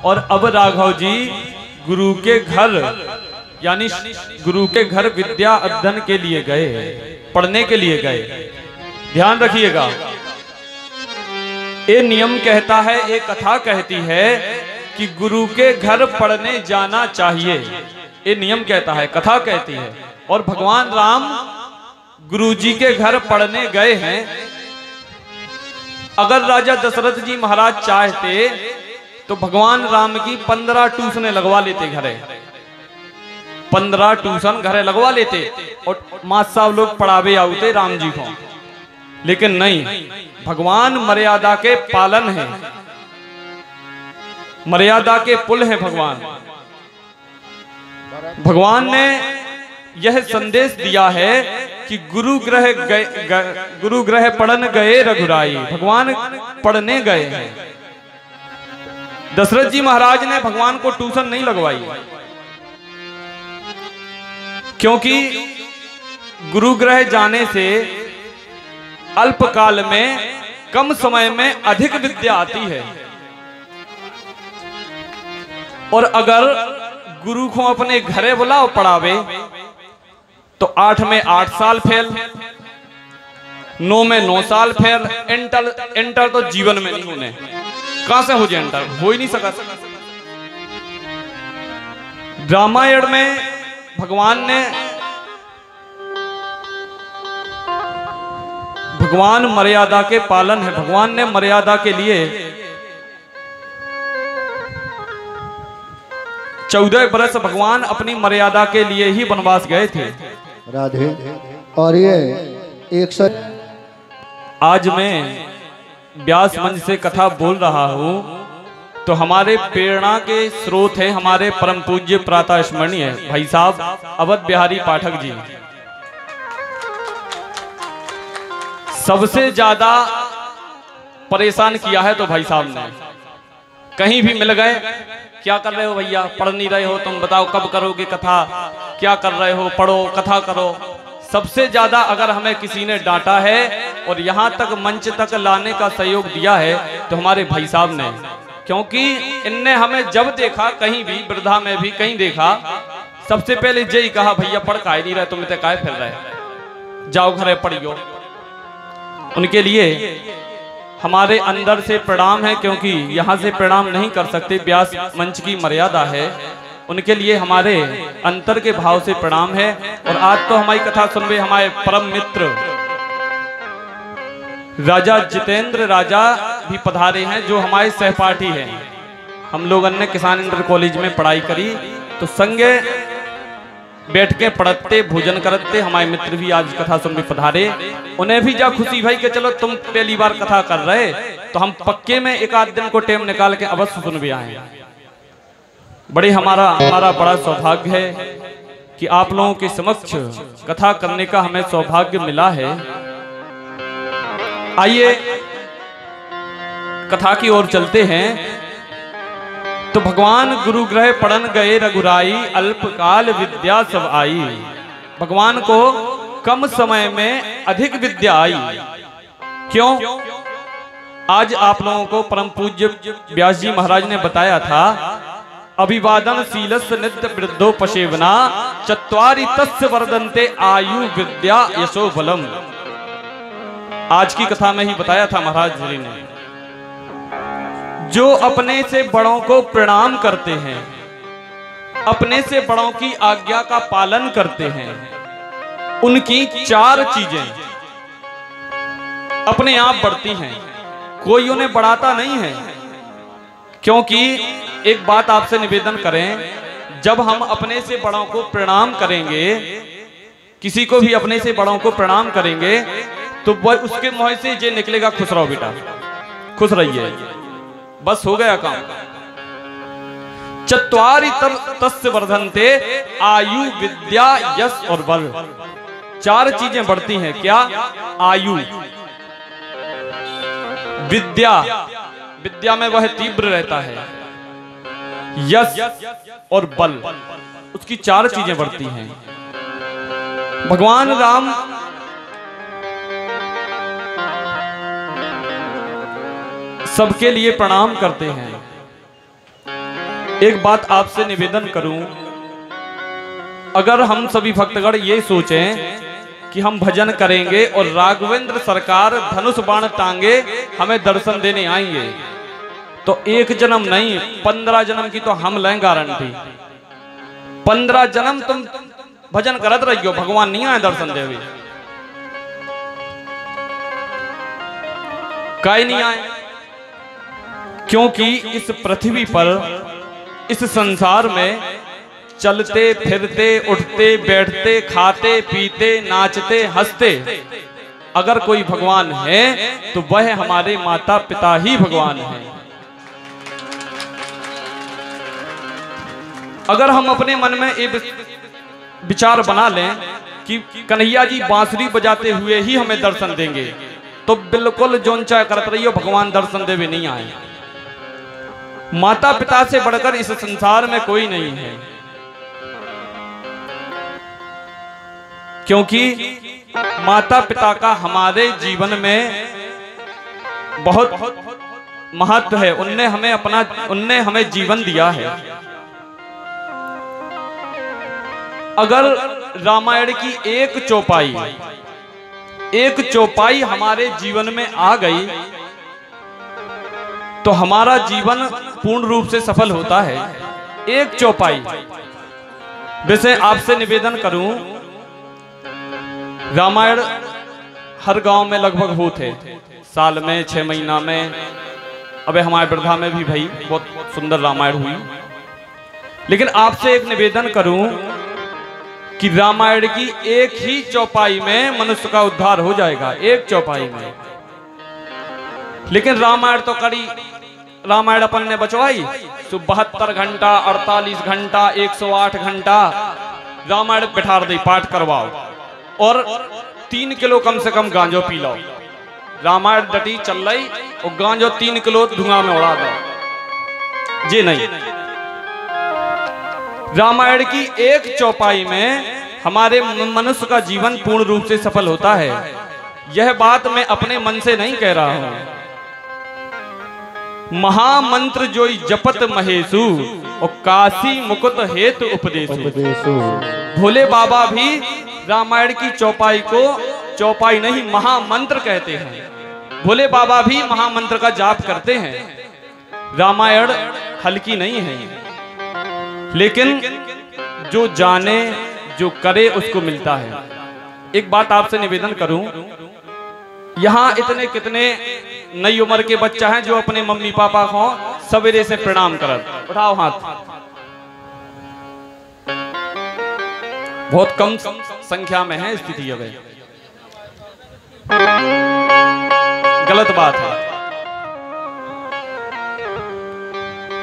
और अब राघव जी गुरु के घर यानी गुरु के घर विद्या अध्ययन के लिए गए, पढ़ने के लिए गए। ध्यान रखिएगा, ये नियम कहता है, ये कथा कहती है कि गुरु के घर पढ़ने जाना चाहिए। ये नियम कहता है, कथा कहती है। और भगवान राम गुरु जी के घर पढ़ने गए हैं। अगर राजा दशरथ जी महाराज चाहते तो भगवान राम की 15 ट्यूशनें लगवा लेते घरे, 15 ट्यूशन घरे लगवा लेते और मास्टर साहब लोग पढ़ावे आते राम जी को। लेकिन नहीं, भगवान मर्यादा के पालन है, मर्यादा के पुल है भगवान। भगवान ने यह संदेश दिया है कि गुरु ग्रह पढ़न गए रघुराई। भगवान पढ़ने गए हैं। दशरथ जी महाराज ने भगवान को ट्यूशन नहीं लगवाई, क्योंकि गुरु ग्रह जाने से अल्पकाल में, कम समय में अधिक विद्या आती है। और अगर गुरु को अपने घरे बुलाओ पढ़ावे तो 8 में 8 साल फेल, 9 में 9 साल फेल। इंटर तो जीवन में नहीं होने, कहां से हो जाए इंटर, हो ही नहीं सका। रामायण में भगवान मर्यादा के पालन है। भगवान ने मर्यादा के लिए 14 बरस भगवान अपनी मर्यादा के लिए ही वनवास गए थे। राधे। और ये 100 आज मैं व्यास मंच से कथा बोल रहा हूं तो हमारे प्रेरणा के स्रोत है हमारे परम पूज्य प्रातः स्मरणीय भाई साहब अवध बिहारी पाठक जी। सबसे ज्यादा परेशान किया है तो भाई साहब ने। कहीं भी मिल गए, क्या कर रहे हो भैया, पढ़ नहीं रहे हो, तुम बताओ कब करोगे कथा, क्या कर रहे हो, पढ़ो, कथा करो। सबसे ज्यादा अगर हमें किसी ने डांटा है और यहाँ तक मंच तक लाने का सहयोग दिया है तो हमारे भाई साहब ने। क्योंकि इनने हमें जब देखा, कहीं भी वृद्धा में भी कहीं देखा, सबसे पहले यही कहा, भैया पढ़ काहे नहीं रहे, तुम इतने काहे फिर रहे, जाओ घरे पढ़ियो। उनके लिए हमारे अंदर से प्रणाम है, क्योंकि यहाँ से प्रणाम नहीं कर सकते, व्यास मंच की मर्यादा है। उनके लिए हमारे अंतर के भाव से प्रणाम है। और आज तो हमारी कथा सुनवे हमारे परम मित्र राजा जितेंद्र राजा भी पधारे हैं, जो हमारे सहपाठी हैं। हम लोग अन्य किसान इंटर कॉलेज में पढ़ाई करी तो संगे बैठ के पढ़ते, भोजन करते हमारे मित्र भी आज कथा सुनने पधारे। उन्हें भी जा खुशी भाई कि चलो तुम पहली बार कथा कर रहे तो हम पक्के में एक आध दिन को टाइम निकाल के अवश्य सुन भी आए। बड़े हमारा बड़ा सौभाग्य है कि आप लोगों के समक्ष कथा करने का हमें सौभाग्य मिला है। आइए कथा की ओर चलते हैं। तो भगवान गुरु ग्रह पढ़न गए रघुराई, अल्पकाल विद्या सब आई। भगवान को कम समय में अधिक विद्या आई। क्यों? आज आप लोगों को परम पूज्य व्यास जी महाराज ने बताया था, अभिवादन शीलस्य नित्य वृद्धो पशेवना, चत्वारि तस्य वर्धन्ते आयु विद्या यशो बलम। आज की कथा में ही बताया था महाराज जी ने, जो अपने से बड़ों को प्रणाम करते हैं, अपने से बड़ों की आज्ञा का पालन करते हैं, उनकी 4 चीजें अपने आप बढ़ती हैं, कोई उन्हें बढ़ाता नहीं है। क्योंकि एक बात आपसे निवेदन करें, जब हम अपने से बड़ों को प्रणाम करेंगे, किसी को भी अपने से बड़ों को प्रणाम करेंगे तो वह उसके मुंह से ये निकलेगा, खुश रहो बेटा, खुश रहिए, बस हो गया काम। चत्वारि तस्य वर्धन्ते आयु विद्या यश और बल। 4 चीजें बढ़ती हैं। क्या? आयु, विद्या, विद्या में वह तीव्र रहता है, यश और बल, उसकी 4 चीजें बढ़ती हैं। भगवान राम सबके लिए प्रणाम करते हैं। एक बात आपसे निवेदन करूं, अगर हम सभी भक्तगण ये सोचें कि हम भजन करेंगे और राघवेंद्र सरकार धनुष बाण टांगे हमें दर्शन देने आएंगे, तो एक जन्म नहीं 15 जन्म की तो हम लें गारंटी। 15 जन्म तुम भजन करत रहियो, भगवान नहीं आए दर्शन देवे। काहे नहीं आए? क्योंकि इस पृथ्वी पर, इस संसार में चलते फिरते उठते बैठते खाते पीते नाचते हंसते अगर कोई भगवान है तो वह हमारे माता पिता ही भगवान है। अगर हम अपने मन में एक विचार बना लें कि कन्हैया जी बांसुरी बजाते हुए ही हमें दर्शन देंगे, तो बिल्कुल जोन चाहे करते रहियो, भगवान दर्शन देवे नहीं आए। माता पिता से बढ़कर इस संसार में कोई नहीं है, क्योंकि माता पिता का हमारे जीवन में बहुत महत्व है। उनने हमें जीवन दिया है। अगर रामायण की एक चौपाई हमारे जीवन में आ गई तो हमारा जीवन पूर्ण रूप से सफल होता है। एक चौपाई। वैसे आपसे निवेदन करूं, रामायण हर गांव में लगभग होते, साल में 6 महीना में। अबे हमारे वृद्धा में भी भाई बहुत सुंदर रामायण हुई। लेकिन आपसे एक निवेदन करूं कि रामायण की एक ही चौपाई में मनुष्य का उद्धार हो जाएगा, एक चौपाई में। लेकिन रामायण अपन ने बचवाई 72 घंटा 48 घंटा 108 घंटा रामायण बिठार दे, पाठ करवाओ और 3 किलो कम से कम गांजो पी लो। रामायण डटी चल रही और गांजो 3 किलो धुआं में उड़ा दो। जी नहीं, रामायण की एक चौपाई में हमारे मनुष्य का जीवन पूर्ण रूप से सफल होता है। यह बात मैं अपने मन से नहीं कह रहा हूं। महामंत्र जोई जपत महेशु और काशी मुकुट हेतु उपदेशु। भोले बाबा भी रामायण की चौपाई को चौपाई नहीं महामंत्र कहते हैं। भोले बाबा भी महामंत्र का जाप करते हैं। रामायण हल्की नहीं है, लेकिन जो जाने जो करे उसको मिलता है। एक बात आपसे निवेदन करूं, यहाँ इतने कितने नई उम्र के बच्चा हैं जो अपने मम्मी पापा को सवेरे से प्रणाम करत। उठाओ हाथ। बहुत कम संख्या में है स्थिति। अब गलत बात है।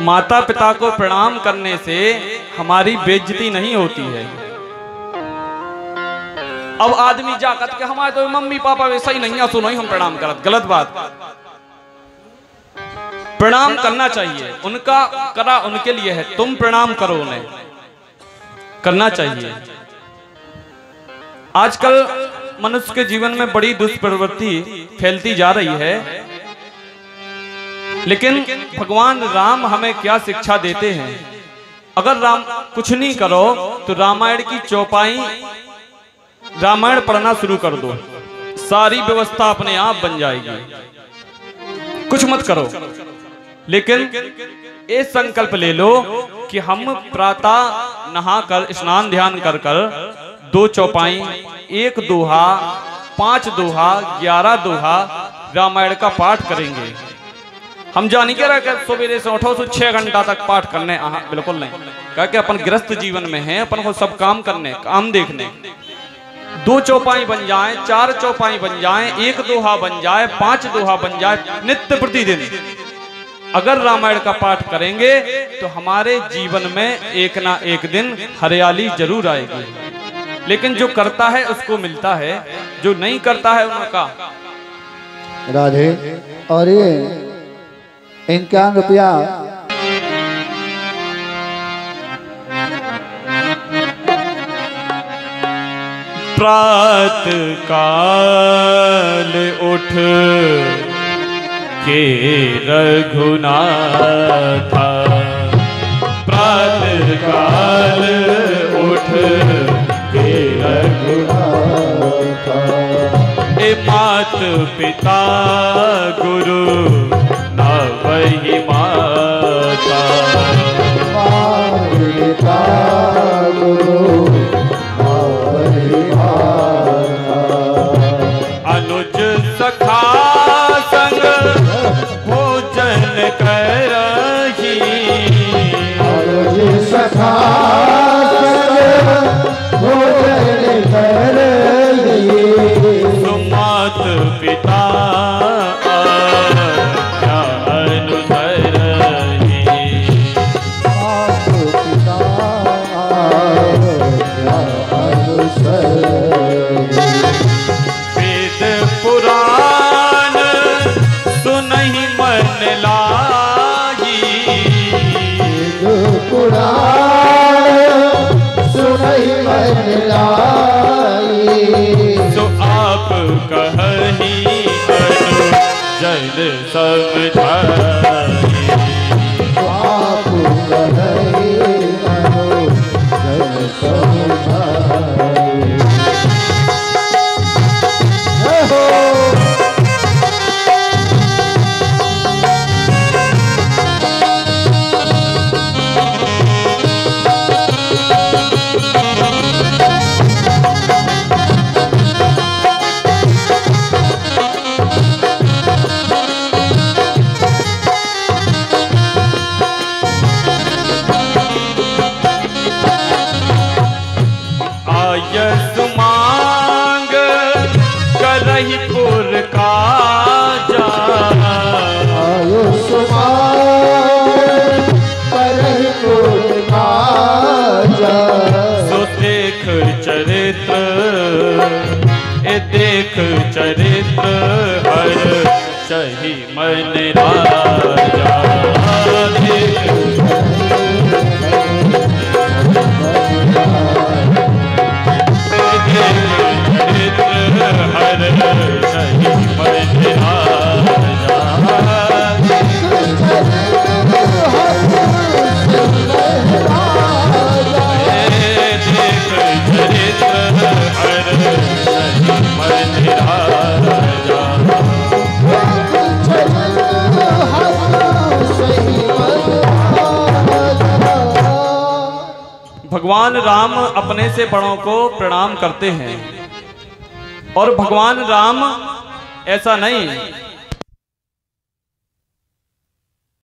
माता पिता को प्रणाम करने से हमारी बेइज्जती नहीं होती है। अब आदमी जाकर के हमारे तो मम्मी पापा वैसा ही नहीं है, सुनो ही हम प्रणाम करत। गलत बात। प्रणाम करना चाहिए, उनका करा उनके लिए है, तुम प्रणाम करो, उन्हें करना चाहिए। आजकल मनुष्य के जीवन में बड़ी दुष्प्रवृत्ति फैलती जा रही है, लेकिन भगवान राम हमें क्या शिक्षा देते हैं? अगर राम कुछ नहीं करो तो रामायण की चौपाई, रामायण पढ़ना शुरू कर दो, सारी व्यवस्था अपने आप बन जाएगी। कुछ मत करो, लेकिन ये संकल्प ले लो कि हम प्रातः नहाकर स्नान ध्यान कर 2 चौपाई, 1 दोहा, 5 दोहा, 11 दोहा रामायण का पाठ करेंगे। हम जानी के रहा सवेरे से उठो तो 6 घंटा तक पाठ करने, बिल्कुल नहीं। क्या कि अपन गृहस्थ जीवन में है, अपन को सब काम करने, काम देखने। 2 चौपाई बन जाए, 4 चौपाई बन जाए, 1 दोहा बन जाए, 5 दोहा बन जाए, नित्य प्रतिदिन अगर रामायण का पाठ करेंगे तो हमारे जीवन में एक ना एक दिन हरियाली जरूर आएगी। लेकिन जो करता है उसको मिलता है, जो नहीं करता है उनका। राधे। और ये 51 रुपया प्रात काल उठ के रघुनाथा, मात पिता गुरु ना वही माता। पिता गुरु ना वही माता। अनुज सखा संग भोजन करही। अनुज सखा भोजन करही। सुमात पिता आज्ञा अनुसरहि। मात पिता आज्ञा अनुसरहि। वेद पुराण सुनहि मन लागी। वेद पुराण सुनहि मन लागी। सो आप कहहि अनुजन समझाहि। आप कहि अनुजन समझाहि। जय हो। आयस मांग करहि पुर काजा। आयुष करहि पुर काजा। सो देख चरित्र ए देख चरित्र हर सही मन राजा। देख चरित्र हर सही मन राजा। भगवान राम अपने से बड़ों को प्रणाम करते हैं और भगवान राम ऐसा नहीं